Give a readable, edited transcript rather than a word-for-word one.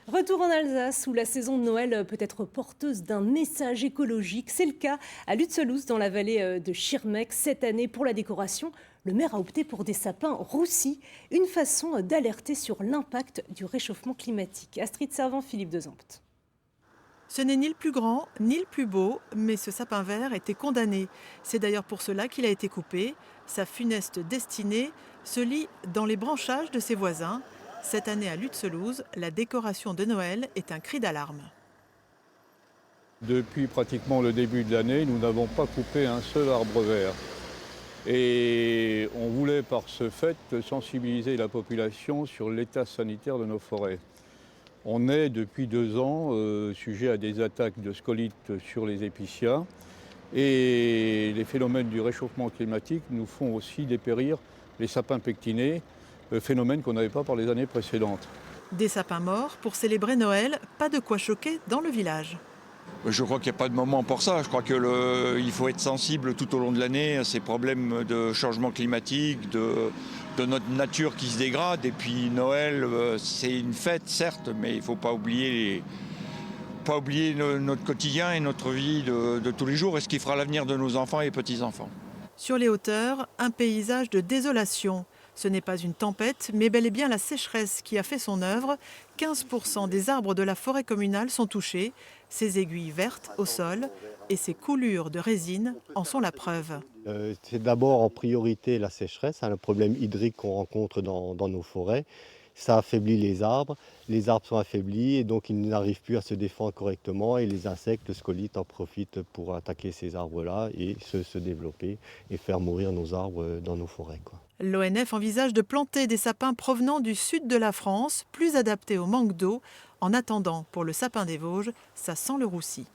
Retour en Alsace, où la saison de Noël peut être porteuse d'un message écologique. C'est le cas à Lutzeloos, dans la vallée de Schirmeck. Cette année, pour la décoration, le maire a opté pour des sapins roussis, une façon d'alerter sur l'impact du réchauffement climatique. Astrid Servant, Philippe Dezampt. Ce n'est ni le plus grand, ni le plus beau, mais ce sapin vert était condamné. C'est d'ailleurs pour cela qu'il a été coupé. Sa funeste destinée se lit dans les branchages de ses voisins. Cette année à Lutzeloos, la décoration de Noël est un cri d'alarme. Depuis pratiquement le début de l'année, nous n'avons pas coupé un seul arbre vert. Et on voulait par ce fait sensibiliser la population sur l'état sanitaire de nos forêts. On est depuis 2 ans sujet à des attaques de scolytes sur les épicéas. Et les phénomènes du réchauffement climatique nous font aussi dépérir les sapins pectinés, phénomène qu'on n'avait pas par les années précédentes. Des sapins morts pour célébrer Noël, pas de quoi choquer dans le village. Je crois qu'il n'y a pas de moment pour ça. Je crois qu'il faut être sensible tout au long de l'année à ces problèmes de changement climatique, de notre nature qui se dégrade. Et puis Noël, c'est une fête, certes, mais il ne faut pas oublier, notre quotidien et notre vie de tous les jours et ce qui fera l'avenir de nos enfants et petits-enfants. Sur les hauteurs, un paysage de désolation. Ce n'est pas une tempête, mais bel et bien la sécheresse qui a fait son œuvre. 15% des arbres de la forêt communale sont touchés. Ces aiguilles vertes au sol et ces coulures de résine en sont la preuve. C'est d'abord en priorité la sécheresse, le problème hydrique qu'on rencontre dans nos forêts. Ça affaiblit les arbres sont affaiblis et donc ils n'arrivent plus à se défendre correctement et les insectes, le scolyte en profitent pour attaquer ces arbres-là et se développer et faire mourir nos arbres dans nos forêts, quoi. L'ONF envisage de planter des sapins provenant du sud de la France, plus adaptés au manque d'eau. En attendant, pour le sapin des Vosges, ça sent le roussi.